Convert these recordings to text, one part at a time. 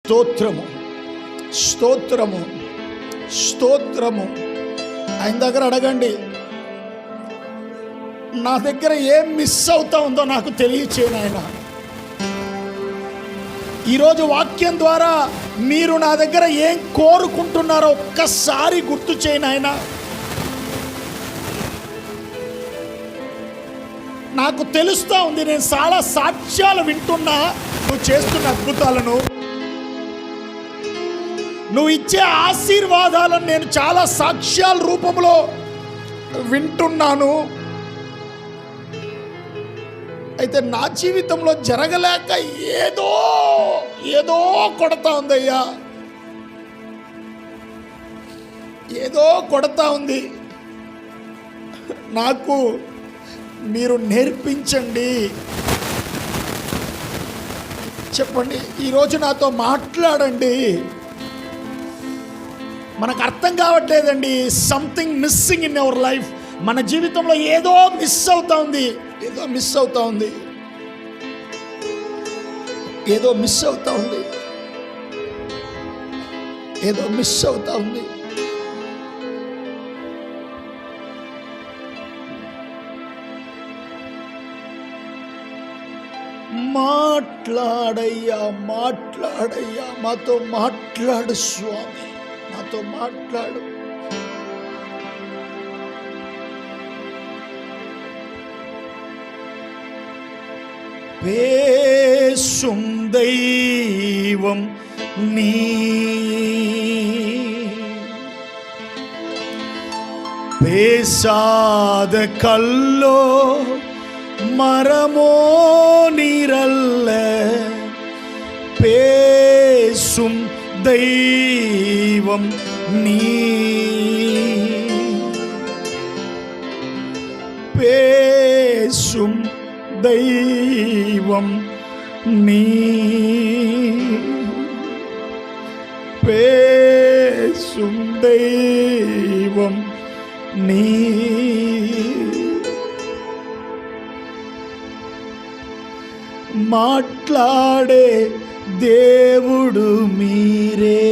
స్తోత్రము, స్తోత్రము, స్తోత్రము. ఆయన దగ్గర అడగండి, నా దగ్గర ఏం మిస్ అవుతా ఉందో నాకు తెలియచేయను ఆయన. ఈరోజు వాక్యం ద్వారా మీరు నా దగ్గర ఏం కోరుకుంటున్నారో ఒక్కసారి గుర్తు చేయను ఆయన. నాకు తెలుస్తూ ఉంది, నేను చాలా సాక్ష్యాలు వింటున్నా నువ్వు చేస్తున్న అద్భుతాలను, నువ్వు ఇచ్చే ఆశీర్వాదాలను నేను చాలా సాక్ష్యాల రూపంలో వింటున్నాను. అయితే నా జీవితంలో జరగలేక ఏదో ఏదో కొడతా ఉందయ్యా, ఏదో కొడతా ఉంది. నాకు మీరు నేర్పించండి, చెప్పండి. ఈరోజు నాతో మాట్లాడండి. మనకు అర్థం కావట్లేదండి, something missing in our life. మన జీవితంలో ఏదో మిస్ అవుతా ఉంది, ఏదో మిస్ అవుతా ఉంది, ఏదో మిస్ అవుతా ఉంది, ఏదో మిస్ అవుతా ఉంది. మాట్లాడయ్యా, మాట్లాడయ్యా, మాతో మాట్లాడు స్వామి, మాతో మాట్లాడు. பேசும் தெய்வம் நீ, பேசாத கல்லோ மரமோ நீரல்ல, பேசும் தெய்வம் நீ, பேசும் தெய்வம் நீ, பேசும் தெய்வம் நீ. మాట్లాడే దేవుడు మీరే,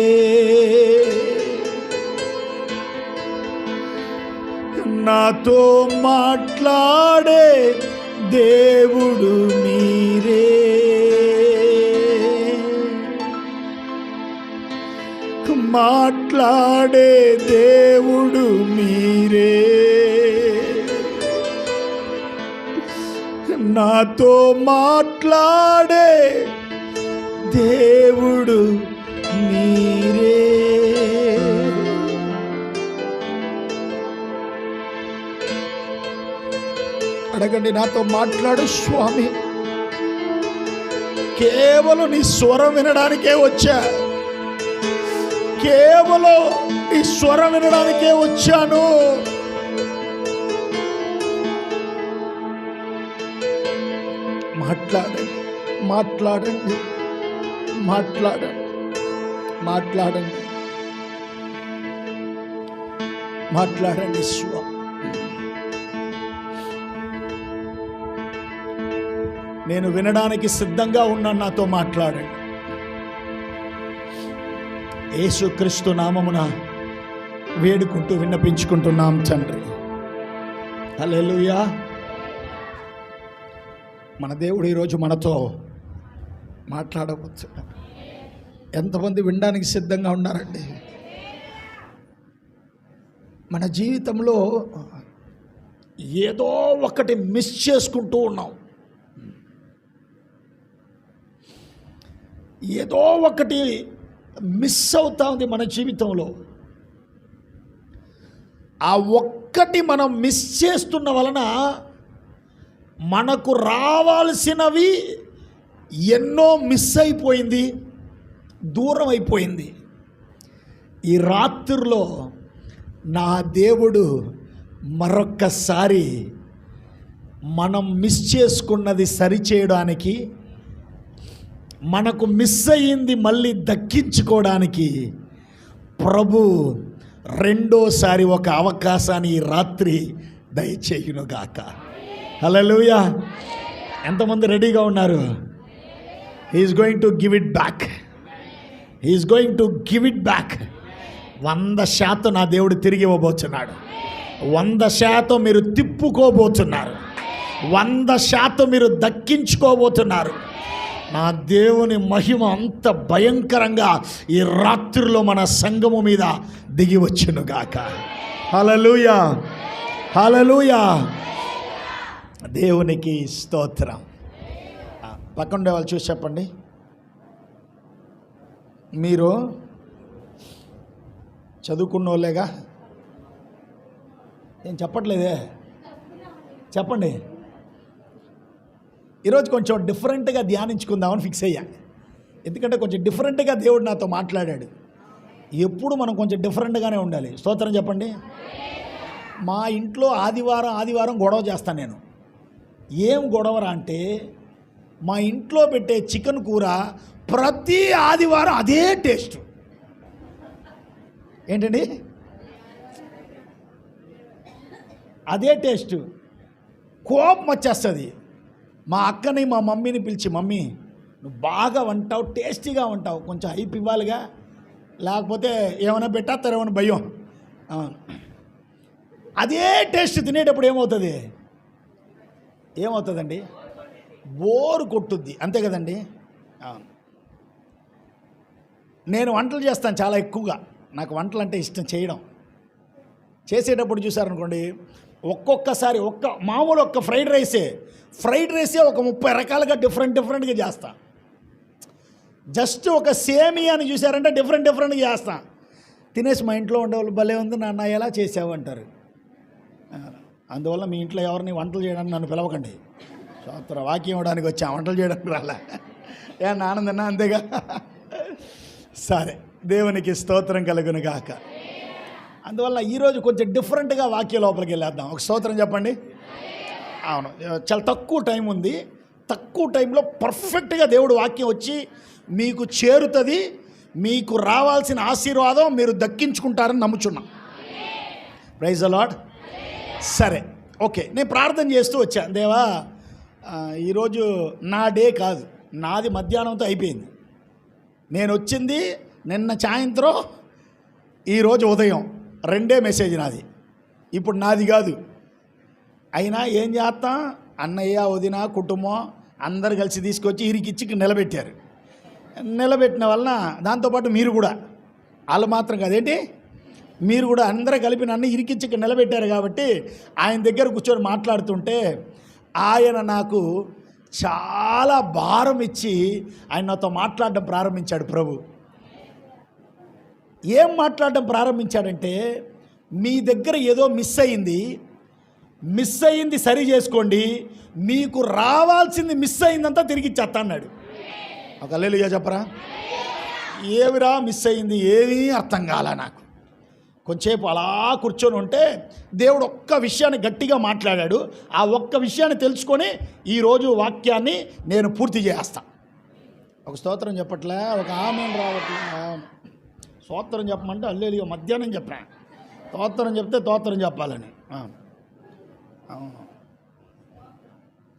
నాతో మాట్లాడే దేవుడు మీరే, మాట్లాడే దేవుడు మీరే, నాతో మాట్లాడే దేవుడు మీరే. అడగండి, నాతో మాట్లాడు స్వామి. కేవలం నీ స్వరం వినడానికే వచ్చా, కేవలం నీ స్వరం వినడానికే వచ్చాను. మాట్లాడండి, మాట్లాడండి, మాట్లాడండి, మాట్లాడండి, మాట్లాడండి స్వామి. నేను వినడానికి సిద్ధంగా ఉన్నాను, నాతో మాట్లాడండి. యేసుక్రీస్తు నామమున వేడుకుంటూ విన్నపించుకుంటున్నాం తండ్రి. హల్లెలూయా. మన దేవుడు ఈరోజు మనతో మాట్లాడవచ్చు. ఎంతమంది వినడానికి సిద్ధంగా ఉన్నారండి? మన జీవితంలో ఏదో ఒకటి మిస్ చేసుకుంటూ ఉన్నాం, ఏదో ఒకటి మిస్ అవుతా ఉంది మన జీవితంలో. ఆ ఒక్కటి మనం మిస్ చేస్తున్న వలన మనకు రావాల్సినవి ఎన్నో మిస్ అయిపోయింది, దూరం అయిపోయింది. ఈ రాత్రిలో నా దేవుడు మరొక్కసారి మనం మిస్ చేసుకున్నది సరిచేయడానికి, మనకు మిస్ అయ్యింది మళ్ళీ దక్కించుకోవడానికి ప్రభు రెండోసారి ఒక అవకాశాన్ని ఈ రాత్రి దయచేయునుగాక. హల్లెలూయా. ఎంతమంది రెడీగా ఉన్నారు? He is going to give it back. He is going to give it back. 100% నా దేవుడు తిరిగి ఇవ్వబోతున్నాడు. 100% మీరు తిప్పుకోబోతున్నారు. 100% మీరు దక్కించుకోబోతున్నారు. నా దేవుని మహిమ అంత భయంకరంగా ఈ రాత్రిలో మన సంఘము మీద దిగి వచ్చునుగాక. హల్లెలూయా, హల్లెలూయా. దేవునికి స్తోత్రం. పక్కన వాళ్ళు చూసి చెప్పండి, మీరు చదువుకున్న వాళ్ళేగా? ఏం చెప్పట్లేదే? చెప్పండి. ఈరోజు కొంచెం డిఫరెంట్గా ధ్యానించుకుందామని ఫిక్స్ అయ్యా. ఎందుకంటే కొంచెం డిఫరెంట్గా దేవుడు నాతో మాట్లాడాడు. ఎప్పుడు మనం కొంచెం డిఫరెంట్గానే ఉండాలి. స్తోత్రం చెప్పండి. మా ఇంట్లో ఆదివారం గొడవ చేస్తాను నేను. ఏం గొడవరా అంటే, మా ఇంట్లో పెట్టే చికెన్ కూర ప్రతి ఆదివారం అదే టేస్ట్. ఏంటండి? అదే టేస్ట్. కోపం వచ్చేస్తుంది. మా అక్కని మా మమ్మీని పిలిచి, మమ్మీ నువ్వు బాగా వంటావు, టేస్టీగా వంటావు, కొంచెం హైప్ ఇవ్వాలిగా, లేకపోతే ఏమైనా పెట్టేస్తారేమని భయం. అదే టేస్ట్ తినేటప్పుడు ఏమవుతుందండి? బోరు కొట్టుద్ది. అంతే కదండి? నేను వంటలు చేస్తాను చాలా ఎక్కువగా. నాకు వంటలు అంటే ఇష్టం చేయడం. చేసేటప్పుడు చూసారనుకోండి, ఒక్కొక్కసారి మామూలు ఫ్రైడ్ రైసే ఒక 30 రకాలుగా డిఫరెంట్గా చేస్తా. జస్ట్ ఒక సేమియాని చూసారంటే డిఫరెంట్గా చేస్తా. తినేసి మా ఇంట్లో ఉండేవాళ్ళు భలే ఉంది నాన్న ఎలా చేసావు అంటారు. అందువల్ల మీ ఇంట్లో ఎవరిని వంటలు చేయడానికి నన్ను పిలవకండి. స్తోత్ర వాక్యం ఇవ్వడానికి వచ్చా, వంటలు చేయడానికి రాలే. ఆనందన్నా అంతేగా. సరే, దేవునికి స్తోత్రం కలుగును గాక. అందువల్ల ఈరోజు కొంచెం డిఫరెంట్గా వాక్య లోపలికి వెళ్ళేద్దాం. ఒక స్తోత్రం చెప్పండి. అవును, చాలా తక్కువ టైం ఉంది. తక్కువ టైంలో పర్ఫెక్ట్గా దేవుడు వాక్యం వచ్చి మీకు చేరుతుంది. మీకు రావాల్సిన ఆశీర్వాదం మీరు దక్కించుకుంటారని నమ్ముచున్నా. Praise the lord. సరే, ఓకే. నేను ప్రార్థన చేస్తూ వచ్చాను. దేవా, ఈరోజు నా డే కాదు, నాది మధ్యాహ్నంతో అయిపోయింది. నేను వచ్చింది నిన్న సాయంత్రం, ఈరోజు ఉదయం 2 మెసేజ్ నాది. ఇప్పుడు నాది కాదు. అయినా ఏం చేస్తాం, అన్నయ్య వదిన కుటుంబం అందరు కలిసి తీసుకొచ్చి ఇరికిచ్చి నిలబెట్టారు. నిలబెట్టిన వలన దాంతోపాటు మీరు కూడా, వాళ్ళు మాత్రం కాదేంటి, మీరు కూడా అందరూ కలిపి నన్ను ఇరికిచ్చి నిలబెట్టారు. కాబట్టి ఆయన దగ్గర కూర్చొని మాట్లాడుతుంటే ఆయన నాకు చాలా భారం ఇచ్చి ఆయన నాతో మాట్లాడడం ప్రారంభించాడు. ప్రభు ఏం మాట్లాడడం ప్రారంభించాడంటే, మీ దగ్గర ఏదో మిస్ అయ్యింది సరి చేసుకోండి, మీకు రావాల్సింది మిస్ అయిందంతా తిరిగి ఇచ్చేస్తా అన్నాడు. ఒక హల్లెలూయా చెప్పరా. ఏమిరా మిస్ అయింది, ఏమీ అర్థం కాలా నాకు. కొంచెంసేపు అలా కూర్చొని ఉంటే దేవుడు ఒక్క విషయాన్ని గట్టిగా మాట్లాడాడు. ఆ ఒక్క విషయాన్ని తెలుసుకొని ఈరోజు వాక్యాన్ని నేను పూర్తి చేస్తా. ఒక స్తోత్రం చెప్పట్లే, ఒక ఆమేన్ రావట్లే. స్తోత్రం చెప్పమంటే హల్లెలూయా మధ్యాహ్నం చెప్పా. స్తోత్రం చెప్తే స్తోత్రం చెప్పాలని.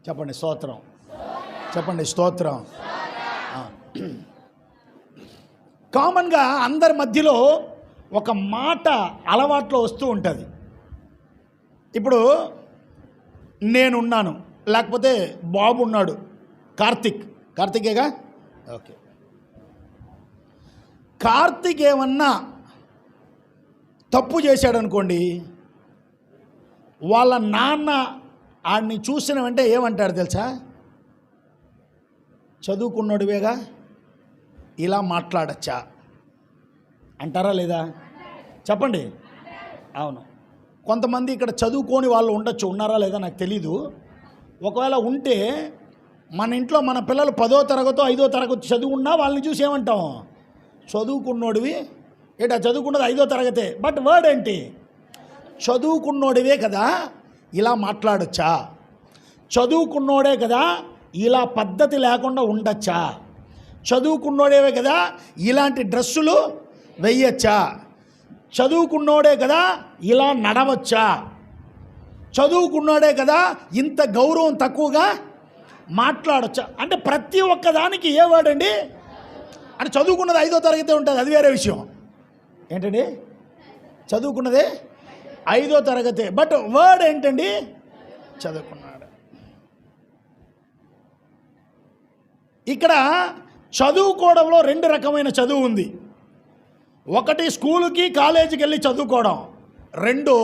చెప్పండి స్తోత్రం, చెప్పండి స్తోత్రం. కామన్గా అందరి మధ్యలో ఒక మాట అలవాట్లో వస్తూ ఉంటుంది. ఇప్పుడు నేనున్నాను, లేకపోతే బాబు ఉన్నాడు, కార్తికేగా, ఓకే. కార్తిక్ ఏమన్నా తప్పు చేశాడు అనుకోండి, వాళ్ళ నాన్న ఆడిని చూసిన వెంటనే ఏమంటాడు తెలుసా? చదువుకున్నాడువేగా, ఇలా మాట్లాడచ్చా అంటారా లేదా? చెప్పండి. అవును, కొంతమంది ఇక్కడ చదువుకోని వాళ్ళు ఉండొచ్చు, ఉన్నారా లేదా నాకు తెలీదు. ఒకవేళ ఉంటే మన ఇంట్లో మన పిల్లలు 10వ తరగతో 5వ తరగతి చదువుకున్నా వాళ్ళని చూసి ఏమంటాం? చదువుకున్నోడివి. ఏంటా చదువుకున్నది 5వ తరగతే, బట్ వర్డ్ ఏంటి? చదువుకున్నోడివే కదా ఇలా మాట్లాడొచ్చా? చదువుకున్నోడే కదా ఇలా పద్ధతి లేకుండా ఉండొచ్చా? చదువుకున్నోడేవే కదా ఇలాంటి డ్రెస్సులు వెయ్యొచ్చా? చదువుకున్నోడే కదా ఇలా నడవచ్చా? చదువుకున్నోడే కదా ఇంత గౌరవం తక్కువగా మాట్లాడొచ్చా? అంటే ప్రతి ఒక్కదానికి ఏ వర్డ్ అండి? అంటే చదువుకున్నది 5వ తరగతి ఉంటుంది, అది వేరే విషయం. ఏంటండి? చదువుకున్నదే 5వ తరగతి, బట్ వర్డ్ ఏంటండి? చదువుకున్నాడు. ఇక్కడ చదువుకోవడంలో 2 రకమైన చదువు ఉంది. ఒకటి స్కూలుకి కాలేజీకి వెళ్ళి చదువుకోవడం, 2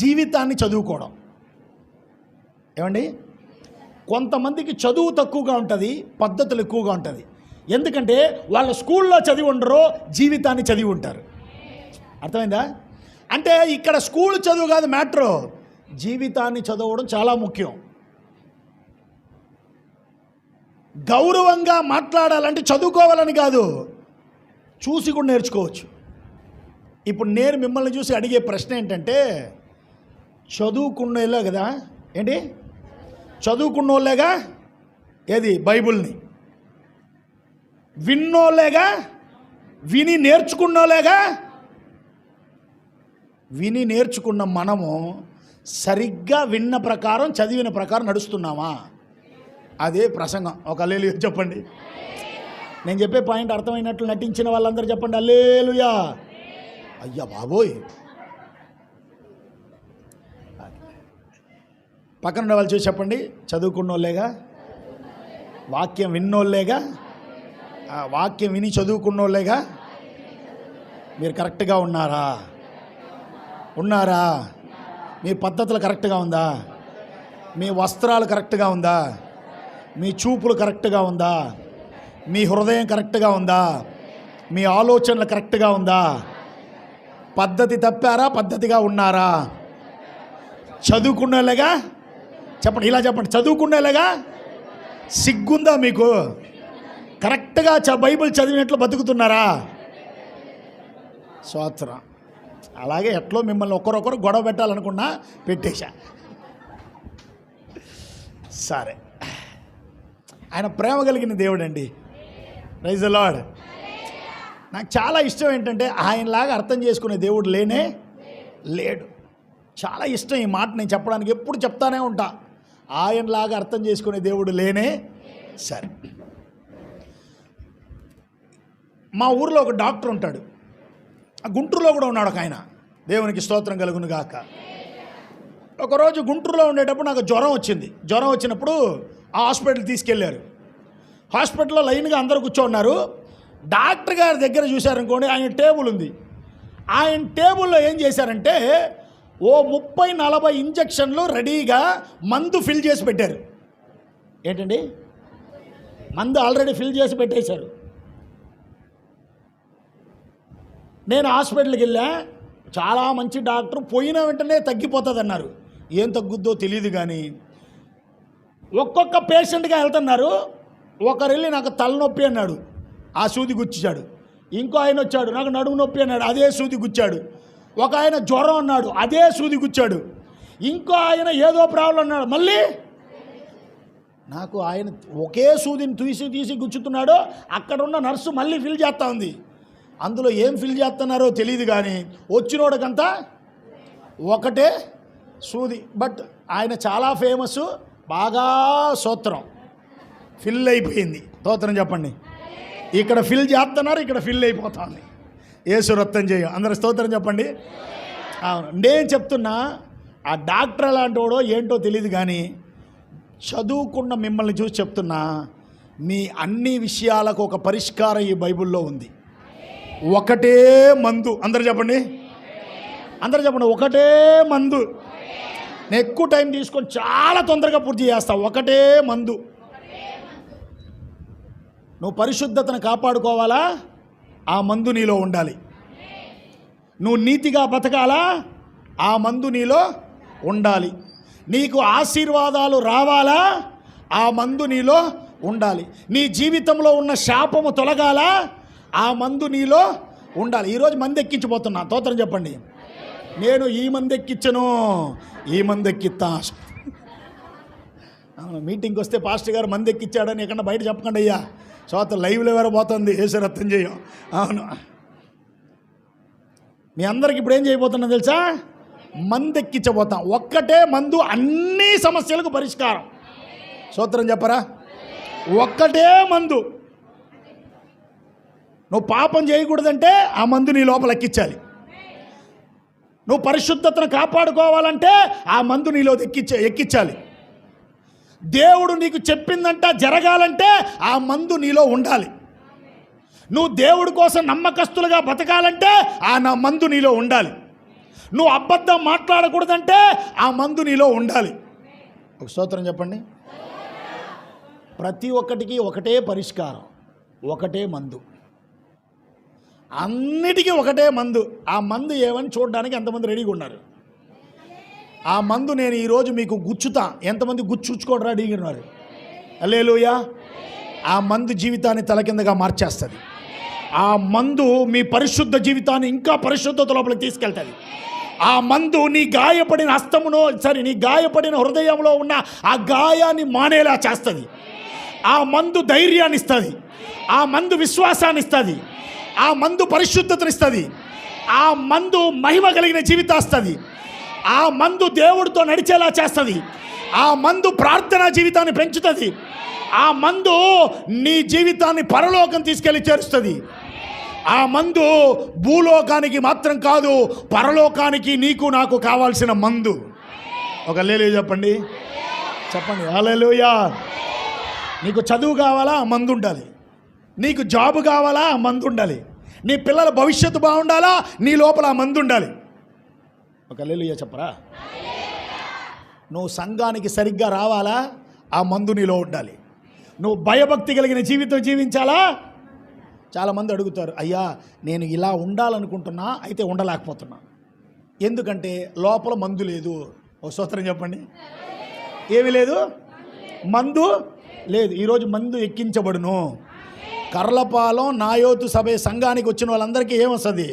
జీవితాన్ని చదువుకోవడం. ఏమండి? కొంతమందికి చదువు తక్కువగా ఉంటుంది, పద్ధతులు ఎక్కువగా ఉంటుంది. ఎందుకంటే వాళ్ళ స్కూల్లో చదివి ఉండరు, జీవితాన్ని చదివి ఉంటారు. అర్థమైందా? అంటే ఇక్కడ స్కూల్ చదువు కాదు మ్యాటరు, జీవితాన్ని చదవడం చాలా ముఖ్యం. గౌరవంగా మాట్లాడాలంటే చదువుకోవాలని కాదు, చూసి కూడా నేర్చుకోవచ్చు. ఇప్పుడు నేను మిమ్మల్ని చూసి అడిగే ప్రశ్న ఏంటంటే, చదువుకున్నోళ్ళే కదా, ఏంటి చదువుకున్నోళ్ళేగా ఏది బైబిల్ని, విన్నోళ్ళేగా, విని నేర్చుకున్నోళ్ళేగా. విని నేర్చుకున్న మనము సరిగ్గా విన్న ప్రకారం చదివిన ప్రకారం నడుస్తున్నామా? అదే ప్రసంగం. ఒక హల్లెలూయా చెప్పండి. నేను చెప్పే పాయింట్ అర్థమైనట్లు నటించిన వాళ్ళందరూ చెప్పండి హల్లెలూయా. అయ్యా బాబోయ్, పక్కన వాళ్ళు చూసి చెప్పండి, చదువుకున్నోళ్ళేగా, వాక్యం విన్నోళ్ళేగా, వాక్యం విని చదువుకున్నోళ్ళేగా. మీరు కరెక్ట్గా ఉన్నారా? మీ పద్ధతులు కరెక్ట్గా ఉందా? మీ వస్త్రాలు కరెక్ట్గా ఉందా? మీ చూపులు కరెక్ట్గా ఉందా? మీ హృదయం కరెక్ట్గా ఉందా? మీ ఆలోచనలు కరెక్ట్గా ఉందా? పద్ధతి తప్పారా? పద్ధతిగా ఉన్నారా? చదువుకునేలాగా చెప్పండి, ఇలా చెప్పండి, చదువుకునేలాగా. సిగ్గుందా మీకు? కరెక్ట్గా బైబిల్ చదివినట్లు బతుకుతున్నారా? స్తోత్రం. అలాగే ఎట్లో మిమ్మల్ని ఒకరొకరు గొడవ పెట్టాలనుకున్నా పెట్టేశా. సరే, ఆయన ప్రేమ కలిగిన దేవుడు అండి. Praise the lord. నాకు చాలా ఇష్టం ఏంటంటే, ఆయనలాగా అర్థం చేసుకునే దేవుడు లేడు. చాలా ఇష్టం ఈ మాట నేను చెప్పడానికి, ఎప్పుడు చెప్తానే ఉంటా. ఆయనలాగా అర్థం చేసుకునే దేవుడు సరే, మా ఊరిలో ఒక డాక్టర్ ఉంటాడు, గుంటూరులో కూడా ఉన్నాడు ఒక ఆయన. దేవునికి స్తోత్రం కలుగును గాక. ఒకరోజు గుంటూరులో ఉండేటప్పుడు నాకు జ్వరం వచ్చింది. జ్వరం వచ్చినప్పుడు ఆ హాస్పిటల్ తీసుకెళ్ళారు. హాస్పిటల్లో లైన్గా అందరూ కూర్చోన్నారు. డాక్టర్ గారి దగ్గర చూశారనుకోండి, ఆయన టేబుల్ ఉంది. ఆయన టేబుల్లో ఏం చేశారంటే, ఓ 30-40 ఇంజక్షన్లు రెడీగా మందు ఫిల్ చేసి పెట్టారు. ఏంటండి? మందు ఆల్రెడీ ఫిల్ చేసి పెట్టేశారు. నేను హాస్పిటల్కి వెళ్ళా, చాలా మంచి డాక్టర్, పోయిన వెంటనే తగ్గిపోతుంది అన్నారు. ఏం తగ్గుద్దో తెలియదు కానీ ఒక్కొక్క పేషెంట్గా వెళ్తున్నారు. ఒకరు వెళ్ళి నాకు తలనొప్పి అన్నాడు, ఆ సూది గుచ్చాడు. ఇంకో ఆయన వచ్చాడు, నాకు నడుము నొప్పి అన్నాడు, అదే సూది గుచ్చాడు. ఒక ఆయన జ్వరం అన్నాడు, అదే సూది గుచ్చాడు. ఇంకో ఆయన ఏదో ప్రాబ్లం అన్నాడు, మళ్ళీ నాకు ఆయన ఒకే సూదిని తీసి గుచ్చుతున్నాడు. అక్కడ ఉన్న నర్సు మళ్ళీ ఫిల్ చేస్తూ ఉంది. అందులో ఏం ఫిల్ చేస్తున్నారో తెలియదు కానీ వచ్చినోడికంతా ఒకటే సూది. బట్ ఆయన చాలా ఫేమస్, బాగా స్తోత్రం, ఫిల్ అయిపోయింది. స్తోత్రం చెప్పండి. ఇక్కడ ఫిల్ చేస్తున్నారు, ఇక్కడ ఫిల్ అయిపోతుంది. యేసు రక్తం చేయ, అందరు స్తోత్రం చెప్పండి. అవును, నేను చెప్తున్నా, ఆ డాక్టర్ ఎలాంటి వాడో ఏంటో తెలియదు కానీ చదువుకున్న మిమ్మల్ని చూసి చెప్తున్నా, మీ అన్ని విషయాలకు ఒక పరిష్కారం ఈ బైబిల్లో ఉంది. ఒకటే మందు. అందరు చెప్పండి, ఒకటే మందు. నేను ఎక్కువ టైం తీసుకొని చాలా తొందరగా పూర్తి చేస్తాను. ఒకటే మందు. నువ్వు పరిశుద్ధతను కాపాడుకోవాలా, ఆ మందు నీలో ఉండాలి. నువ్వు నీతిగా బతకాలా, ఆ మందు నీలో ఉండాలి. నీకు ఆశీర్వాదాలు రావాలా, ఆ మందు నీలో ఉండాలి. నీ జీవితంలో ఉన్న శాపము తొలగాలా, ఆ మందు నీలో ఉండాలి. ఈరోజు మంది ఎక్కించిపోతున్నా. స్తోత్రం చెప్పండి. నేను ఈ మంది ఎక్కించను, ఈ మంది ఎక్కిస్తా. మీటింగ్కి వస్తే పాస్టర్ గారు మంది ఎక్కించాడని ఎక్కడ బయట చెప్పకండి అయ్యా. స్తోత్రం. లైవ్లో ఎవరో పోతుంది, యేసు రక్తం చేయం. అవును, మీ అందరికి ఇప్పుడు ఏం చేయబోతున్నా తెలుసా? మందు ఎక్కించబోతాం. ఒక్కటే మందు అన్ని సమస్యలకు పరిష్కారం. స్తోత్రం చెప్పరా? ఒక్కటే మందు. నువ్వు పాపం చేయకూడదంటే ఆ మందు నీ లోపల ఎక్కించాలి. నువ్వు పరిశుద్ధతను కాపాడుకోవాలంటే ఆ మందు నీలో ఎక్కించాలి. దేవుడు నీకు చెప్పిందంట జరగాలంటే ఆ మందు నీలో ఉండాలి. నువ్వు దేవుడి కోసం నమ్మకస్తులుగా బతకాలంటే ఆ నా మందు నీలో ఉండాలి. నువ్వు అబద్ధం మాట్లాడకూడదంటే ఆ మందు నీలో ఉండాలి. ఒక స్తోత్రం చెప్పండి. ప్రతి ఒక్కటికి ఒకటే పరిష్కారం, ఒకటే మందు, అన్నిటికీ ఒకటే మందు. ఆ మందు ఏమని చూడడానికి ఎంతమంది రెడీగా ఉన్నారు? ఆ మందు నేను ఈరోజు మీకు గుచ్చుతా. ఎంతమంది గుచ్చుకోవడం రెడీగా ఉన్నారు? హల్లెలూయా. ఆ మందు జీవితాన్ని తలకిందగా మార్చేస్తుంది. ఆ మందు మీ పరిశుద్ధ జీవితాన్ని ఇంకా పరిశుద్ధత లోపలికి తీసుకెళ్తుంది. ఆ మందు నీ గాయపడిన హస్తములో నీ గాయపడిన హృదయంలో ఉన్న ఆ గాయాన్ని మానేలా చేస్తుంది. ఆ మందు ధైర్యాన్ని ఇస్తుంది. ఆ మందు విశ్వాసాన్ని ఇస్తుంది. ఆ మందు పరిశుద్ధతను ఇస్తుంది. ఆ మందు మహిమ కలిగిన జీవితం ఇస్తుంది. ఆ మందు దేవుడితో నడిచేలా చేస్తుంది. ఆ మందు ప్రార్థనా జీవితాన్ని పెంచుతుంది. ఆ మందు నీ జీవితాన్ని పరలోకం తీసుకెళ్ళి చేరుస్తుంది. ఆ మందు భూలోకానికి మాత్రం కాదు, పరలోకానికి నీకు నాకు కావాల్సిన మందు. ఒక హల్లెలూయా చెప్పండి. చెప్పండి హల్లెలూయా. నీకు చదువు కావాలా? ఆ మందు ఉండాలి. నీకు జాబ్ కావాలా? ఆ మందు ఉండాలి. నీ పిల్లల భవిష్యత్తు బాగుండాలా? నీ లోపల ఆ మందు ఉండాలి. ఒక హల్లెలూయా చెప్పరా. నువ్వు సంఘానికి సరిగ్గా రావాలా? ఆ మందు నీలో ఉండాలి. నువ్వు భయభక్తి కలిగిన జీవితం జీవించాలా? చాలామంది అడుగుతారు, అయ్యా నేను ఇలా ఉండాలనుకుంటున్నా, అయితే ఉండలేకపోతున్నా. ఎందుకంటే లోపల మందు లేదు. ఒక స్తోత్రం చెప్పండి. ఏమీ లేదు, మందు లేదు. ఈరోజు మందు ఎక్కించబడును. కర్లపాలెం నాయోతు సభ సంఘానికి వచ్చిన వాళ్ళందరికీ ఏమొస్తుంది?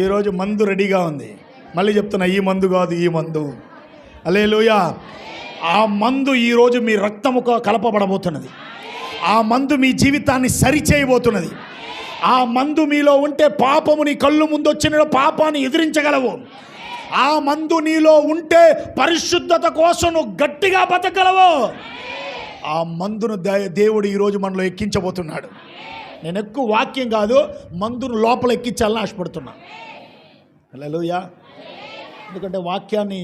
ఈరోజు మందు రెడీగా ఉంది. మళ్ళీ చెప్తున్నా, ఈ మందు కాదు, ఈ మందు. హల్లెలూయా. ఆ మందు ఈరోజు మీ రక్తము కలపబడబోతున్నది. ఆ మందు మీ జీవితాన్ని సరిచేయబోతున్నది. ఆ మందు మీలో ఉంటే పాపము నీ కళ్ళు ముందు వచ్చిన పాపాన్ని ఎదిరించగలవు. ఆ మందు నీలో ఉంటే పరిశుద్ధత కోసం నువ్వు గట్టిగా బతకగలవు. ఆ మందును దేవుడు ఈరోజు మనలో ఎక్కించబోతున్నాడు. నేను ఎక్కువ వాక్యం కాదు, మందును లోపల ఎక్కించాలని ఆశపడుతున్నా. హల్లెలూయా. ఎందుకంటే వాక్యాన్ని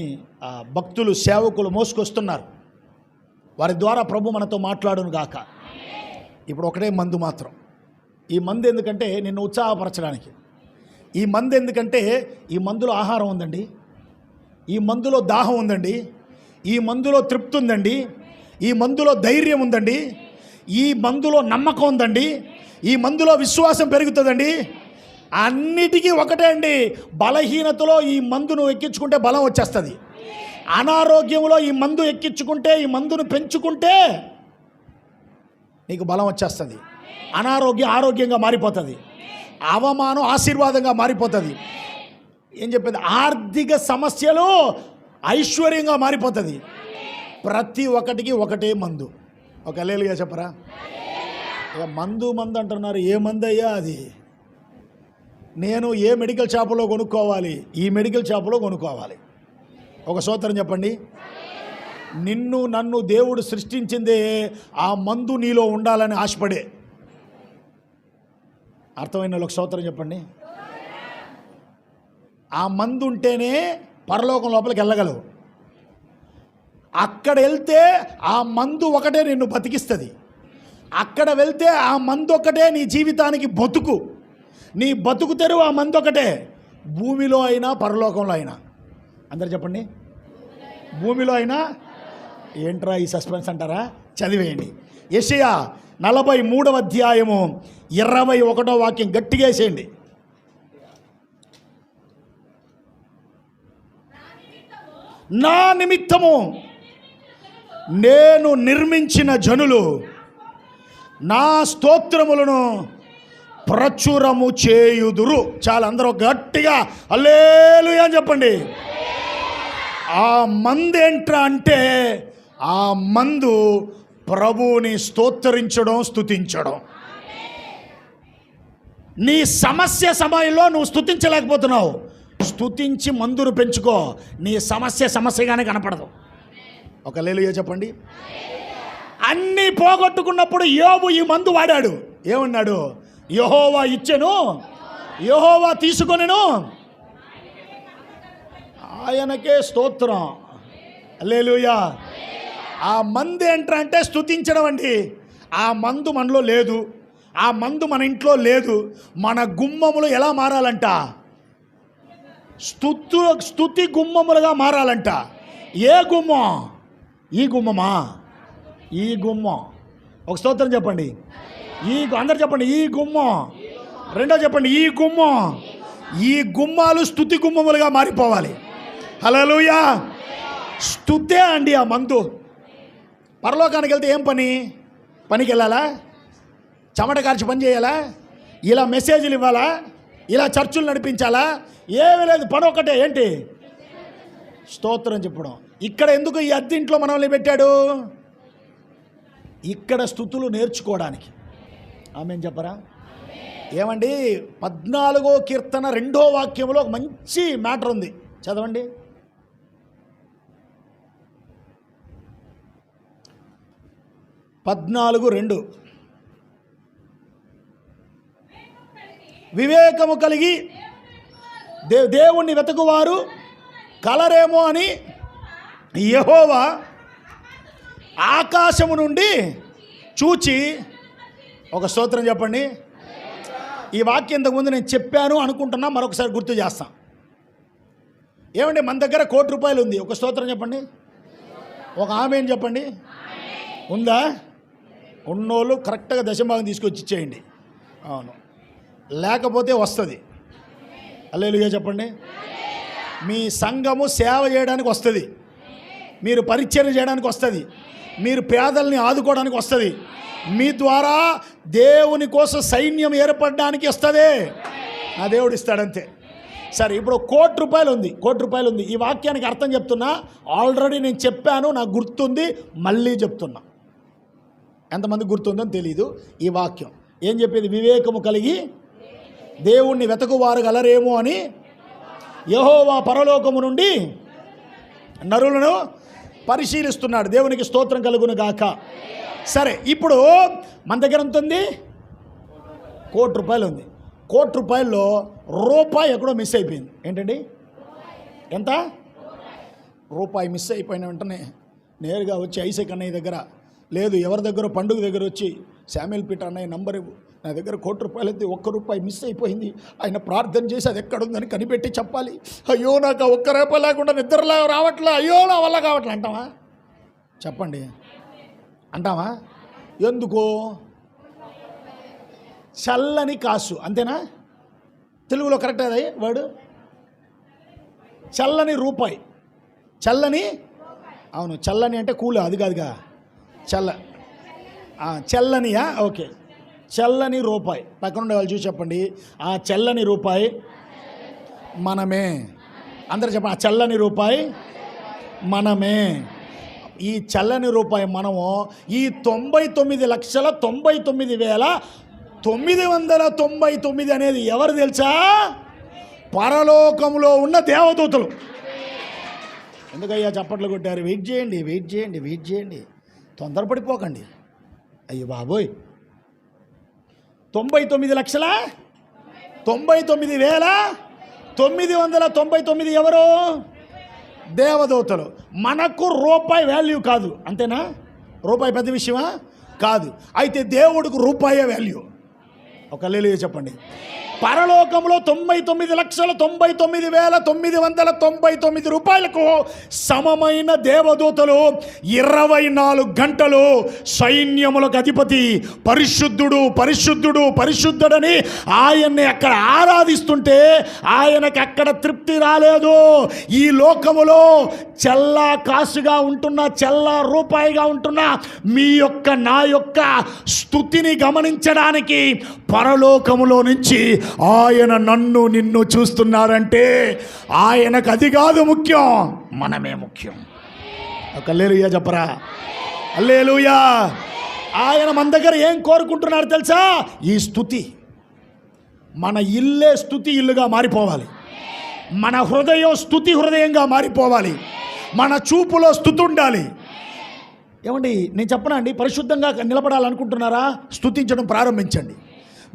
భక్తులు సేవకులు మోసుకొస్తున్నారు. వారి ద్వారా ప్రభు మనతో మాట్లాడును గాక. ఇప్పుడు ఒకటే మందు మాత్రం. ఈ మందు ఎందుకంటే నిన్ను ఉత్సాహపరచడానికి. ఈ మందు ఎందుకంటే ఈ మందులో ఆహారం ఉందండి, ఈ మందులో దాహం ఉందండి, ఈ మందులో తృప్తి ఉందండి, ఈ మందులో ధైర్యం ఉందండి, ఈ మందులో నమ్మకం ఉందండి, ఈ మందులో విశ్వాసం పెరుగుతుందండి. అన్నిటికీ ఒకటే అండి. బలహీనతలో ఈ మందును ఎక్కించుకుంటే బలం వచ్చేస్తుంది. అనారోగ్యంలో ఈ మందు ఎక్కించుకుంటే, ఈ మందును పెంచుకుంటే నీకు బలం వచ్చేస్తుంది. అనారోగ్యం ఆరోగ్యంగా మారిపోతుంది. అవమానం ఆశీర్వాదంగా మారిపోతుంది. ఏం చెప్పేది? ఆర్థిక సమస్యలు ఐశ్వర్యంగా మారిపోతుంది. ప్రతి ఒక్కటికి ఒకటే మందు. ఒక హల్లెలూయా చెప్పరా. ఇక మందు అంటున్నారు. ఏ మందు అయ్యా అది? నేను ఏ మెడికల్ షాపులో కొనుక్కోవాలి? ఈ మెడికల్ షాపులో కొనుక్కోవాలి. ఒక స్తోత్రం చెప్పండి. నిన్ను నన్ను దేవుడు సృష్టించిందే ఆ మందు నీలో ఉండాలని ఆశపడే. అర్థమైన వాళ్ళకి స్తోత్రం చెప్పండి. ఆ మందు ఉంటేనే పరలోకం లోపలికి వెళ్ళగలవు. అక్కడ వెళ్తే ఆ మందు ఒకటే నిన్ను బతికిస్తుంది. అక్కడ వెళ్తే ఆ మందు ఒకటే నీ జీవితానికి బతుకు. నీ బతుకు తెరువు ఆ మందు ఒకటే. భూమిలో అయినా పరలోకంలో అయినా. అందరు చెప్పండి. భూమిలో అయినా. ఏంట్రా ఈ సస్పెన్స్ అంటారా? చదివేయండి. యెషయా 43వ అధ్యాయము 21వ వాక్యం గట్టిగా వేసేయండి. నా నిమిత్తము నేను నిర్మించిన జనులు నా స్తోత్రములను ప్రచురము చేయుదురు. చాలా అందరూ గట్టిగా హల్లెలూయా అని చెప్పండి. ఆ మందు ఏంట్రా అంటే ఆ మందు ప్రభువుని స్తోత్రించడం, స్తుతించడం. నీ సమస్య సమయంలో నువ్వు స్తుతించలేకపోతున్నావు, స్తుతించి మందును పెంచుకో. నీ సమస్యగానే కనపడదు. ఒక హల్లెలూయా చెప్పండి. అన్నీ పోగొట్టుకున్నప్పుడు యోబు ఈ మందు వాడాడు. ఏమన్నాడు? యెహోవా ఇచ్చెను, యెహోవా తీసుకొనెను, ఆయనకే స్తోత్రం. హల్లెలూయా. ఆ మందు ఏంటంటే స్తుతించడం అండి. ఆ మందు మనలో లేదు, ఆ మందు మన ఇంట్లో లేదు. మన గుమ్మములు ఎలా మారాలంట? స్తుతి గుమ్మములుగా మారాలంట. ఏ గుమ్మం? ఈ గుమ్మమా? ఈ గుమ్మం. ఒక స్తోత్రం చెప్పండి. అందరు చెప్పండి, ఈ గుమ్మం. రెండో చెప్పండి, ఈ గుమ్మం. ఈ గుమ్మాలు స్తుతి గుమ్మములుగా మారిపోవాలి. హల్లెలూయా. స్తుతే అండి ఆ మందు. పరలోకానికి వెళ్తే ఏం పనికి వెళ్ళాలా? చెమట కార్చి పని చేయాలా? ఇలా మెసేజ్లు ఇవ్వాలా? ఇలా చర్చలు నడిపించాలా? ఏమీ లేదు, పని ఒకటే. ఏంటి? స్తోత్రం చెప్పడం. ఇక్కడ ఎందుకు ఈ అద్దెంట్లో మనల్ని పెట్టాడు? ఇక్కడ స్తుతులు నేర్చుకోవడానికి. ఆమేన్ చెప్పరా? ఏమండి, 14వ కీర్తన 2వ వాక్యంలో ఒక మంచి మ్యాటర్ ఉంది, చదవండి. 14:2 వివేకము కలిగి దేవుణ్ణి వెతకువారు కలరేమో అని యెహోవా ఆకాశము నుండి చూచి. ఒక స్తోత్రం చెప్పండి. ఈ వాక్యం ఇంతకుముందు నేను చెప్పాను అనుకుంటున్నా, మరొకసారి గుర్తు చేస్తాం. ఏమండి, మన దగ్గర ₹1,00,00,000 ఉంది. ఒక స్తోత్రం చెప్పండి. ఒక ఆమేన్ చెప్పండి. ఉందా? ఉన్నోళ్ళు కరెక్ట్గా దశభాగం తీసుకొచ్చి ఇచ్చేయండి. అవును, లేకపోతే వస్తుంది. హల్లెలూయా చెప్పండి. మీ సంఘము సేవ చేయడానికి వస్తుంది, మీరు పరిచర్య చేయడానికి వస్తుంది, మీరు పేదల్ని ఆదుకోవడానికి వస్తుంది, మీ ద్వారా దేవుని కోసం సైన్యం ఏర్పడడానికి వస్తుంది. నా దేవుడు ఇస్తాడంతే. సరే, ఇప్పుడు ₹1,00,00,000 ఉంది. ₹1,00,00,000 ఉంది. ఈ వాక్యానికి అర్థం చెప్తున్నా. ఆల్రెడీ నేను చెప్పాను, నాకు గుర్తుంది, మళ్ళీ చెప్తున్నా. ఎంతమంది గుర్తుందని తెలీదు. ఈ వాక్యం ఏం చెప్పేది? వివేకము కలిగి దేవుణ్ణి వెతకువారు గలరేమో అని యెహోవా పరలోకము నుండి నరులను పరిశీలిస్తున్నాడు. దేవునికి స్తోత్రం కలుగును గాక. సరే, ఇప్పుడు మన దగ్గర ఎంత ఉంది? ₹1,00,00,000 ఉంది. ₹1,00,00,000లో రూపాయి ఎక్కడో మిస్ అయిపోయింది. ఏంటండి? ఎంత? రూపాయి మిస్ అయిపోయిన వెంటనే నేరుగా వచ్చి ఐసక్ అన్నయ్య దగ్గర, లేదు ఎవరి దగ్గర, పండుగ దగ్గర వచ్చి, శామ్యుల్ పీటర్ అన్నయ్య నంబర్ ఇవ్వు, నా దగ్గర ₹1,00,00,000 అయితే ₹1 మిస్ అయిపోయింది, ఆయన ప్రార్థన చేసి అది ఎక్కడుందని కనిపెట్టి చెప్పాలి. అయ్యో, నాకు ₹1 లేకుండా నిద్రలా రావట్లే, అయ్యో నా వల్ల కావట్లే అంటావా? చెప్పండి, అంటావా? ఎందుకు? చల్లని కాసు, అంతేనా? తెలుగులో కరెక్ట్ అది వర్డ్. చల్లని రూపాయి. చల్లని, అవును, చల్లని అంటే కూల్, అది కాదుగా. చల్లనియా? ఓకే, చల్లని రూపాయి. పక్కన ఉండే వాళ్ళు చూసి చెప్పండి, ఆ చల్లని రూపాయి మనమే. అందరూ చెప్పండి, ఆ చల్లని రూపాయి మనమే. ఈ చల్లని రూపాయి మనము. ఈ 99,99,999 అనేది ఎవరు తెలుసా? పరలోకంలో ఉన్న దేవదూతలు. ఎందుకయ్యా చప్పట్లు కొట్టారు? వెయిట్ చేయండి, తొందరపడిపోకండి. అయ్యో బాబోయ్, 99,99,999 ఎవరు? దేవదూతలు. మనకు రూపాయి వాల్యూ కాదు, అంతేనా? రూపాయి పెద్ద విషయమా? కాదు. అయితే దేవుడికి రూపాయే వాల్యూ. ఒక హల్లెలూయా చెప్పండి. పరలోకంలో 99,99,999 రూపాయలకు సమమైన దేవదూతలు 24 గంటలు సైన్యములకు అధిపతి పరిశుద్ధుడు పరిశుద్ధుడు పరిశుద్ధుడని ఆయన్ని అక్కడ ఆరాధిస్తుంటే ఆయనకి అక్కడ తృప్తి రాలేదు. ఈ లోకములో చెల్లా కాసుగా ఉంటున్న, చెల్లా రూపాయిగా ఉంటున్న మీ యొక్క నా యొక్క స్తుతిని గమనించడానికి పరలోకములో నుంచి ఆయన నన్ను నిన్ను చూస్తున్నారంటే ఆయనకు అది కాదు ముఖ్యం, మనమే ముఖ్యం. ఒక హల్లెలూయా చెప్పరా? హల్లెలూయా. ఆయన మన దగ్గర ఏం కోరుకుంటున్నాడు తెలుసా? ఈ స్తుతి. మన ఇల్లే స్తుతి ఇల్లుగా మారిపోవాలి, మన హృదయం స్తుతి హృదయంగా మారిపోవాలి, మన చూపులో స్తుతి ఉండాలి. ఏమండి, నేను చెప్పనా అండి, పరిశుద్ధంగా నిలబడాలనుకుంటున్నారా? స్తుతించడం ప్రారంభించండి.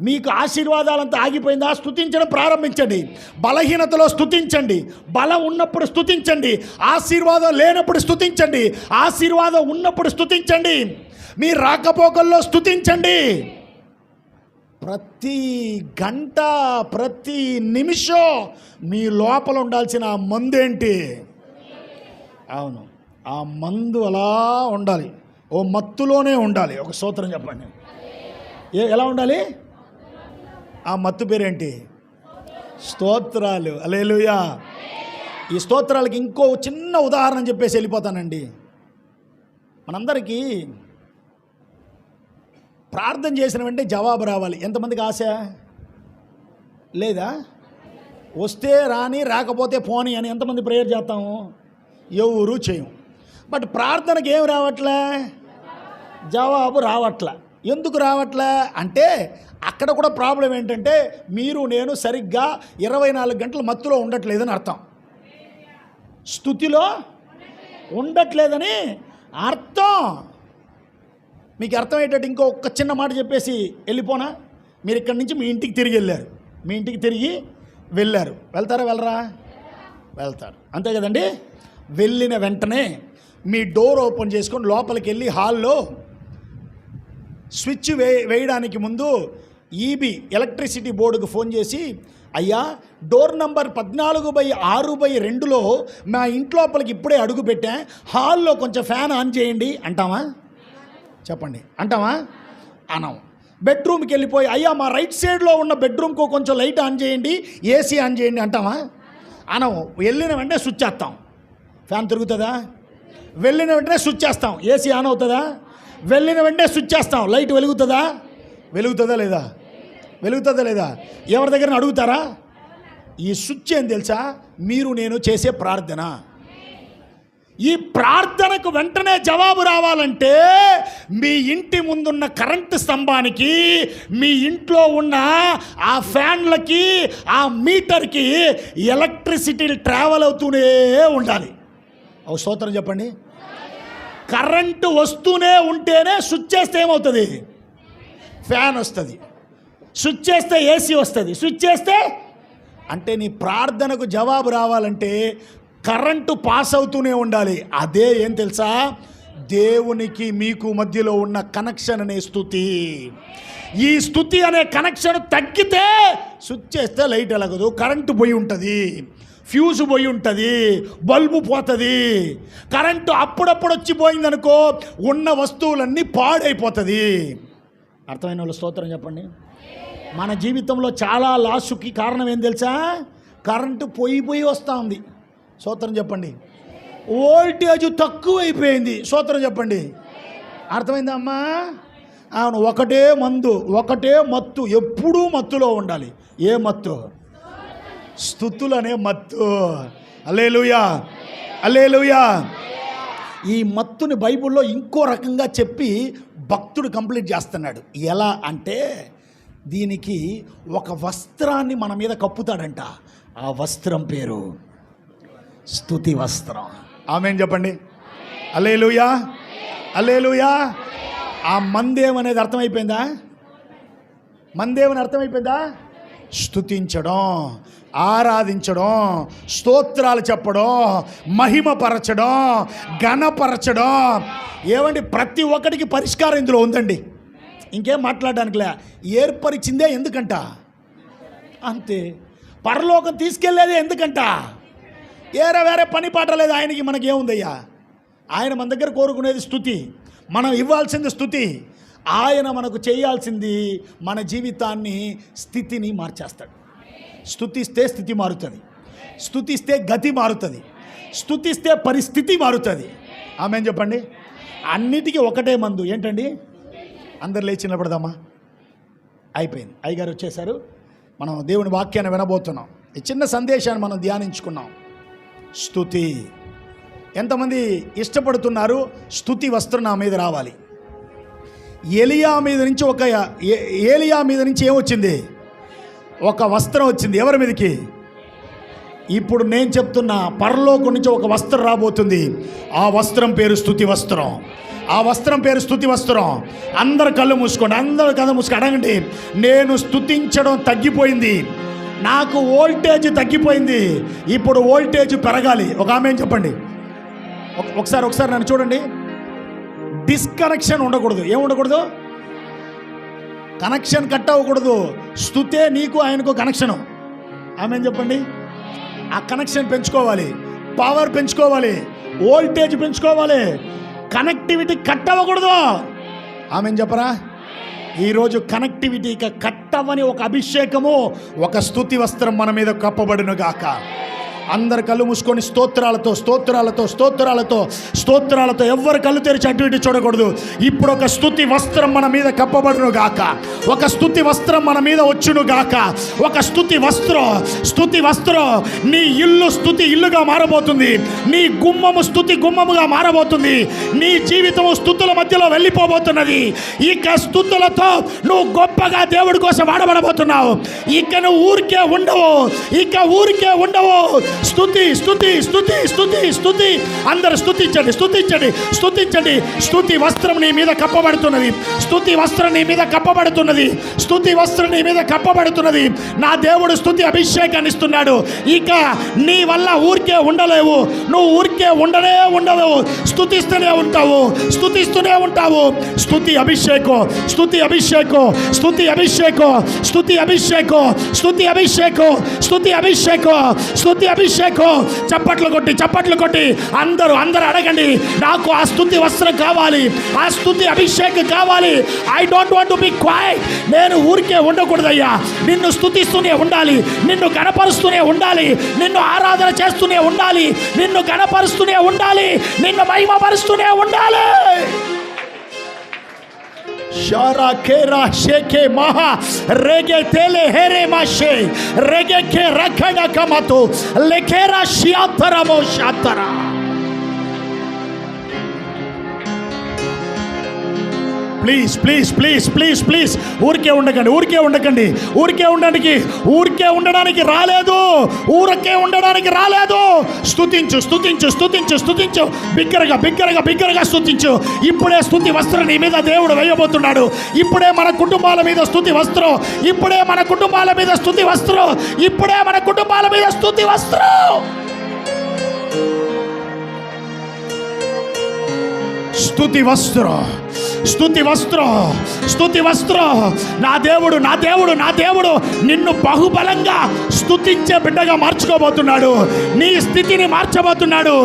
మీకు ఆశీర్వాదాలంతా ఆగిపోయిందా? స్తుతించడం ప్రారంభించండి. బలహీనతలో స్తుతించండి, బలం ఉన్నప్పుడు స్తుతించండి, ఆశీర్వాదం లేనప్పుడు స్తుతించండి, ఆశీర్వాదం ఉన్నప్పుడు స్తుతించండి, మీ రాకపోకల్లో స్తుతించండి. ప్రతి గంట, ప్రతి నిమిషం మీ లోపల ఉండాల్సిన ఆ మందు ఏంటి? అవును, ఆ మందు అలా ఉండాలి, ఓ మత్తులోనే ఉండాలి. ఒక స్తోత్రం చెప్పండి. ఎలా ఉండాలి? ఆ మత్తు పేరేంటి? స్తోత్రాలు. హల్లెలూయా. ఈ స్తోత్రాలకి ఇంకో చిన్న ఉదాహరణ చెప్పేసి వెళ్ళిపోతానండి. మనందరికీ ప్రార్థన చేసిన వెంటనే జవాబు రావాలి. ఎంతమందికి ఆశ లేదా? వస్తే రాని, రాకపోతే పోని అని ఎంతమంది ప్రేయర్ చేస్తాము? ఎవరు చేయం. బట్ ప్రార్థనకి ఏం రావట్లే? జవాబు రావట్లే. ఎందుకు రావట్లే అంటే అక్కడ కూడా ప్రాబ్లం ఏంటంటే మీరు నేను సరిగ్గా 24 గంటలు మత్తులో ఉండట్లేదని అర్థం. స్తుతిలో ఉండట్లేదని అర్థం. మీకు అర్థమయ్యేటట్టు ఇంకో ఒక్క చిన్న మాట చెప్పేసి వెళ్ళిపోనా? మీరు ఇక్కడి నుంచి మీ ఇంటికి తిరిగి వెళ్ళారు, మీ ఇంటికి తిరిగి వెళ్ళారు. వెళ్తారా వెళ్ళరా? వెళ్తారు, అంతే కదండి. వెళ్ళిన వెంటనే మీ డోర్ ఓపెన్ చేసుకొని లోపలికి వెళ్ళి హాల్లో స్విచ్ వేయడానికి ముందు ఈబీ ఎలక్ట్రిసిటీ బోర్డుకు ఫోన్ చేసి, అయ్యా డోర్ నంబర్ 14/6/2లో మా ఇంట్లోపలికి ఇప్పుడే అడుగు పెట్టా, హాల్లో కొంచెం ఫ్యాన్ ఆన్ చేయండి అంటామా? చెప్పండి, అంటామా? అనం. బెడ్రూమ్కి వెళ్ళిపోయి, అయ్యా మా రైట్ సైడ్లో ఉన్న బెడ్రూమ్కు కొంచెం లైట్ ఆన్ చేయండి, ఏసీ ఆన్ చేయండి అంటామా? అనం. వెళ్ళిన వెంటనే స్విచ్ వేస్తాం, ఫ్యాన్ తిరుగుతుందా? వెళ్ళిన వెంటనే స్విచ్ వేస్తాం, ఏసీ ఆన్ అవుతుందా? వెళ్ళిన వెంటనే స్విచ్ వేస్తాం, లైట్ వెలుగుతుందా? వెలుగుతుందా లేదా? వెలుగుతుందా లేదా? ఎవరి దగ్గర అడుగుతారా? ఈ స్విచ్ ఏం తెలుసా? మీరు నేను చేసే ప్రార్థన. ఈ ప్రార్థనకు వెంటనే జవాబు రావాలంటే మీ ఇంటి ముందున్న కరెంటు స్తంభానికి, మీ ఇంట్లో ఉన్న ఆ ఫ్యాన్లకి, ఆ మీటర్కి ఎలక్ట్రిసిటీ ట్రావెల్ అవుతూనే ఉండాలి. ఓ స్తోత్రం చెప్పండి. కరెంటు వస్తూనే ఉంటేనే స్విచ్ చేస్తే ఏమవుతుంది? ఫ్యాన్ వస్తుంది. స్విచ్ చేస్తే ఏసీ వస్తుంది. స్విచ్ చేస్తే అంటే నీ ప్రార్థనకు జవాబు రావాలంటే కరెంటు పాస్ అవుతూనే ఉండాలి. అదే ఏం తెలుసా? దేవునికి మీకు మధ్యలో ఉన్న కనెక్షన్ అనే స్తుతి. ఈ స్తుతి అనే కనెక్షన్ తగ్గితే స్విచ్ చేస్తే లైట్ వెలగదు, కరెంటు పోయి ఉంటుంది, ఫ్యూజ్ పోయి ఉంటుంది, బల్బు పోతుంది. కరెంటు అప్పుడప్పుడు వచ్చి పోయిందనుకో ఉన్న వస్తువులన్నీ పాడైపోతుంది. అర్థమైన వాళ్ళు స్తోత్రం చెప్పండి. మన జీవితంలో చాలా లాసుకి కారణం ఏం తెలుసా? కరెంటు పోయి వస్తూ ఉంది. స్తోత్రం చెప్పండి. వోల్టేజ్ తక్కువైపోయింది. స్తోత్రం చెప్పండి. అర్థమైందా అమ్మా? అవును, ఒకటే మందు, ఒకటే మత్తు, ఎప్పుడూ మత్తులో ఉండాలి. ఏ మత్తు? స్తుతులనే మత్తు. హల్లెలూయా, హల్లెలూయా. ఈ మత్తుని బైబిల్లో ఇంకో రకంగా చెప్పి భక్తుడు కంప్లీట్ చేస్తున్నాడు. ఎలా అంటే దీనికి ఒక వస్త్రాన్ని మన మీద కప్పుతాడంట. ఆ వస్త్రం పేరు స్తుతి వస్త్రం. ఆమేన్ చెప్పండి. హల్లెలూయా, హల్లెలూయా. ఆ మందేమనేది అర్థమైపోయిందా? మందేమని అర్థమైపోయిందా? స్తుతించడం, ఆరాధించడం, స్తోత్రాలు చెప్పడం, మహిమపరచడం, ఘనపరచడం. ఏమండి, ప్రతి ఒక్కడికి పరిష్కారం ఇందులో ఉందండి. ఇంకేం మాట్లాడడానికిలే. ఏర్పరిచిందే ఎందుకంట? అంతే. పరలోకం తీసుకెళ్లేదే ఎందుకంట? వేరే పని పాట లేదు ఆయనకి. మనకేముందయ్యా? ఆయన మన దగ్గర కోరుకునేది స్తుతి, మనం ఇవ్వాల్సింది స్తుతి. ఆయన మనకు చేయాల్సింది మన జీవితాన్ని, స్థితిని మార్చేస్తాడు. స్తుతిస్తే స్థితి మారుతుంది, స్తుతిస్తే గతి మారుతుంది, స్తుతిస్తే పరిస్థితి మారుతుంది. ఆమేన్ చెప్పండి. అన్నిటికీ ఒకటే మందు. ఏంటండి? అందరు లేచి నిలబడదామా? అయిపోయింది. అయ్యగారు వచ్చేసారు. మనం దేవుని వాక్యాన్ని వినబోతున్నాం. ఈ చిన్న సందేశాన్ని మనం ధ్యానించుకున్నాం. స్తుతి. ఎంతమంది ఇష్టపడుతున్నారు స్తుతి వస్త్రం నా మీద రావాలి? ఏలియా మీద నుంచి ఏమొచ్చింది? ఒక వస్త్రం వచ్చింది. ఎవరి మీదకి? ఇప్పుడు నేను చెప్తున్నా, పరలోకం నుంచి ఒక వస్త్రం రాబోతుంది. ఆ వస్త్రం పేరు స్తుతి వస్త్రం. ఆ వస్త్రం పేరు స్తుతి వస్త్రం. అందరు కళ్ళు మూసుకోండి, అందరు కళ్ళు మూసుకొని అడగండి, నేను స్తుతించడం తగ్గిపోయింది, నాకు వోల్టేజ్ తగ్గిపోయింది, ఇప్పుడు వోల్టేజ్ పెరగాలి. ఒక ఆమె చెప్పండి. ఒకసారి నన్ను చూడండి. డిస్కనెక్షన్ ఉండకూడదు. ఏముండకూడదు? కనెక్షన్ కట్ అవ్వకూడదు. స్తుతే నీకు ఆయనకు కనెక్షను. ఆమె చెప్పండి. ఆ కనెక్షన్ పెంచుకోవాలి, పవర్ పెంచుకోవాలి, వోల్టేజ్ పెంచుకోవాలి, కనెక్టివిటీ కట్ అవ్వకూడదు. ఆమె చెప్పరా? ఈరోజు కనెక్టివిటీకి కట్ అవ్వని ఒక అభిషేకము, ఒక స్తుతి వస్త్రం మన మీద కప్పబడును గాక. అందరు కళ్ళు మూసుకొని స్తోత్రాలతో స్తోత్రాలతో స్తోత్రాలతో స్తోత్రాలతో ఎవ్వరు కళ్ళు తెరిచి అటు ఇటు చూడకూడదు. ఇప్పుడు ఒక స్తుతి వస్త్రం మన మీద కప్పబడును గాక. ఒక స్తుతి వస్త్రం మన మీద వచ్చును గాక. ఒక స్తుతి వస్త్రం. నీ ఇల్లు స్తుతి ఇల్లుగా మారబోతుంది. నీ గుమ్మము స్తుతి గుమ్మముగా మారబోతుంది. నీ జీవితము స్తుతుల మధ్యలో వెళ్ళిపోబోతున్నది. ఇక స్తుతులతో నువ్వు గొప్పగా దేవుడి కోసం వాడబడబోతున్నావు. ఇక నువ్వు ఊరికే ఉండవు. స్తుతి స్తుతి స్తుతి స్తుతి స్తుతి. అందరూ స్తుతించండి, స్తుతించండి, స్తుతించండి. స్తుతి వస్త్రం నీ మీద కప్పబడుతున్నది. స్తుతి వస్త్రం నీ మీద కప్పబడుతున్నది. స్తుతి వస్త్రం నీ మీద కప్పబడుతున్నది. నా దేవుడు స్తుతి అభిషేకాన్ని ఇస్తున్నాడు. ఇక నీ వల్ల ఊరికే ఉండలేవు. నువ్వు ఊరికే ఉండలేవు. స్తుతిస్తూనే ఉంటావు. స్తుతి అభిషేకం, స్తుతి అభిషేకం, స్తుతి అభిషేకం, స్తుతి అభిషేకం, స్తుతి అభిషేకం, స్తుతి అభిషేకం, స్తుతి అభిషేకం. చప్పట్లు కొట్టి అందరూ అడగండి, నాకు ఆ స్తుతి వస్త్రం కావాలి, ఆ స్తుతి అభిషేకం కావాలి. I don't want to be quiet. నేను ఊరికే ఉండకూడదయ్యా. నిన్ను స్తుతిస్తూనే ఉండాలి, నిన్ను గణపరుస్తూనే ఉండాలి, నిన్ను ఆరాధన చేస్తూనే ఉండాలి, నిన్ను గణపరుస్తూనే ఉండాలి, నిన్ను మహిమపరుస్తూనే ఉండాలి. Shara kera sheke maha rege tele here mashe rege ke rakada kamato lekera shiatara mo shatara. Please ఊరికే ఉండడానికి రాలేదు. స్తుతించు. బిగ్గరగా స్తుతించు. ఇప్పుడే స్తుతి వస్త్రం నీ మీద దేవుడు వేయబోతున్నాడు. ఇప్పుడే మన కుటుంబాల మీద స్తుతి వస్త్రం. స్తుతి వస్త్రం. నా దేవుడు నిన్ను బహుబలంగా స్తుతించే బిడ్డగా మార్చుకోబోతున్నాడు. నీ స్థితిని మార్చబోతున్నాడు,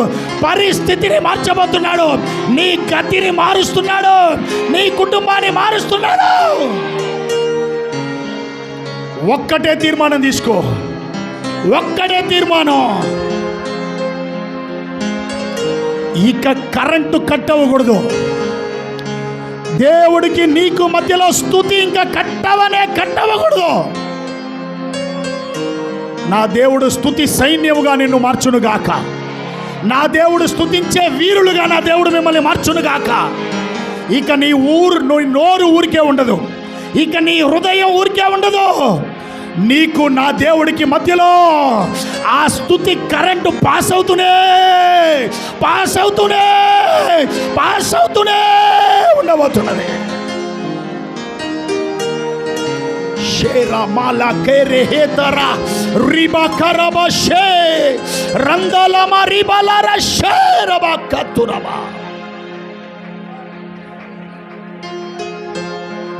పరిస్థితిని మార్చబోతున్నాడు, నీ గతిని మారుస్తున్నాడు, నీ కుటుంబాన్ని మారుస్తున్నాడు. ఒక్కటే తీర్మానం తీసుకో. ఇక కరెంటు కట్ అవ్వకూడదు. దేవుడికి నీకు మధ్యలో స్తుతి ఇంకా కట్టవకూడదు. నా దేవుడు స్తుతి సైన్యముగా నిన్ను మార్చునుగాక. నా దేవుడు స్తుతించే వీరులుగా నా దేవుడు మిమ్మల్ని మార్చునుగాక. ఇక నీ నోరు ఊరికే ఉండదు. ఇక నీ హృదయం ఊరికే ఉండదు. నీకు నా దేవుడికి మధ్యలో ఆ స్తుతి కరెంటు పాస్ అవుతూనే ఉండబోతున్నది. షేరా మాలా కేరే హేతరా రిబా కరబా షే రందలమ రిబలర షేరబా కతురబా.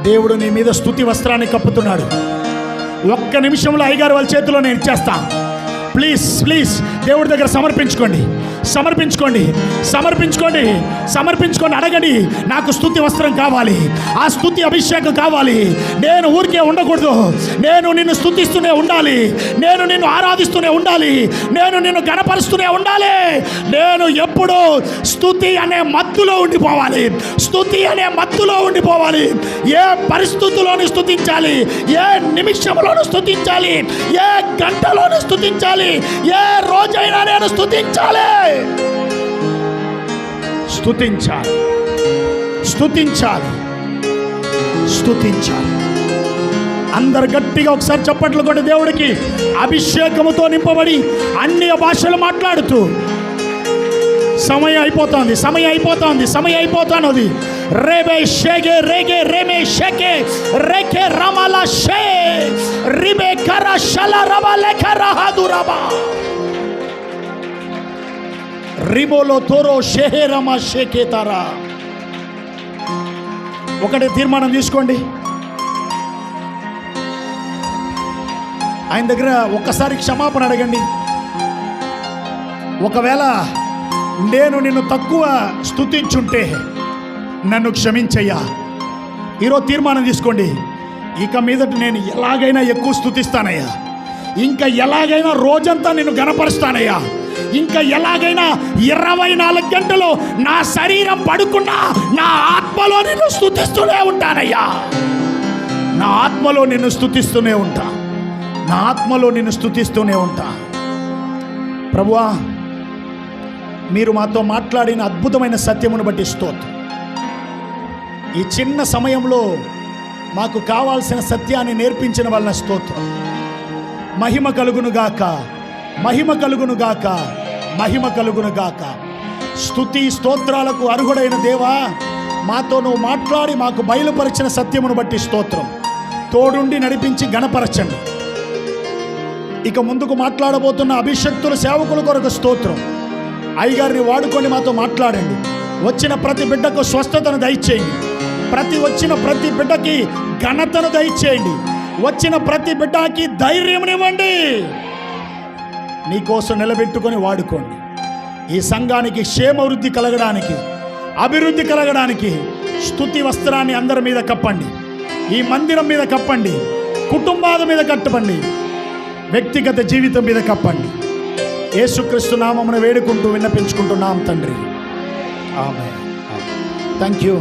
దేవుడు నీ మీద స్తుతి వస్త్రాన్ని కప్పుతున్నాడు. ఒక్క నిమిషంలో అయ్యగారు వాళ్ళ చేతిలో నేను ఇచ్చేస్తా. ప్లీజ్ దేవుడి దగ్గర సమర్పించుకోండి. అడగండి, నాకు స్తుతి వస్త్రం కావాలి, ఆ స్తుతి అభిషేకం కావాలి. నేను ఊరికే ఉండకూడదు. నేను నిన్ను స్తుతిస్తూనే ఉండాలి, నేను నిన్ను ఆరాధిస్తూనే ఉండాలి, నేను నిన్ను గణపరుస్తూనే ఉండాలి. నేను ఎప్పుడూ స్తుతి అనే మత్తులో ఉండిపోవాలి. ఏ పరిస్థితుల్లోనూ స్తుతించాలి, ఏ నిమిషంలోనూ స్తుతించాలి, ఏ గంటలోనూ స్తుతించాలి, ఏ రోజైనా నేను స్తుతించాలి. అందరు గట్టిగా ఒకసారి చప్పట్లు కొట్టి దేవుడికి అభిషేకముతో నింపబడి అన్య భాషలు మాట్లాడుతూ సమయం అయిపోతుంది. రేబే షేగే రేగే రేమే షేకే రేకే రమల షే రిబే కర షల రబ లేఖ రహదు రబ రిబోలో తోరో షేహే రమ షేకే తారా. ఒకటే తీర్మానం తీసుకోండి. ఆయన దగ్గర ఒక్కసారి క్షమాపణ అడగండి. ఒకవేళ నేను నిన్ను తక్కువ స్తుతించుంటే నన్ను క్షమించయ్యా. ఈరోజు తీర్మానం తీసుకోండి. ఇక మీదట నేను ఎలాగైనా ఎక్కువ స్తుతిస్తానయ్యా. ఇంకా ఎలాగైనా రోజంతా నిన్ను గణపరుస్తానయ్యా. ఇంకా ఎలాగైనా 24 గంటలు నా శరీరం పడుకున్నా నా ఆత్మలో నిన్ను స్తుతిస్తూనే ఉంటానయ్యా. నా ఆత్మలో నిన్ను స్తుతిస్తూనే ఉంటా. ప్రభువా, మీరు మాతో మాట్లాడిన అద్భుతమైన సత్యమును బట్టి స్తోత్రం. ఈ చిన్న సమయంలో మాకు కావాల్సిన సత్యాన్ని నేర్పించిన వలన స్తోత్రం. మహిమ కలుగును గాక. స్తుతి స్తోత్రాలకు అర్హుడైన దేవా, మాతో నువ్వు మాట్లాడి మాకు బయలుపరిచిన సత్యమును బట్టి స్తోత్రం. తోడుండి నడిపించి గణపరచండి. ఇక ముందుకు మాట్లాడబోతున్న అభిషక్తుల సేవకుల కొరకు స్తోత్రం. అయ్యగారిని వాడుకొని మాతో మాట్లాడండి. వచ్చిన ప్రతి బిడ్డకు స్వస్థతను దయచేయండి. వచ్చిన ప్రతి బిడ్డకి ఘనతను దయచేయండి. వచ్చిన ప్రతి బిడ్డకి ధైర్యమునివ్వండి. నీకోసం నిలబెట్టుకొని వాడుకోండి. ఈ సంఘానికి క్షేమవృద్ధి కలగడానికి, అభివృద్ధి కలగడానికి స్తుతి వస్త్రాన్ని అందరి మీద కప్పండి. ఈ మందిరం మీద కప్పండి. కుటుంబాల మీద కట్టండి. వ్యక్తిగత జీవితం మీద కప్పండి. యేసుక్రీస్తు నామమున వేడుకుంటూ విన్నపించుకుంటున్నాం తండ్రి. ఆమేన్. Thank you.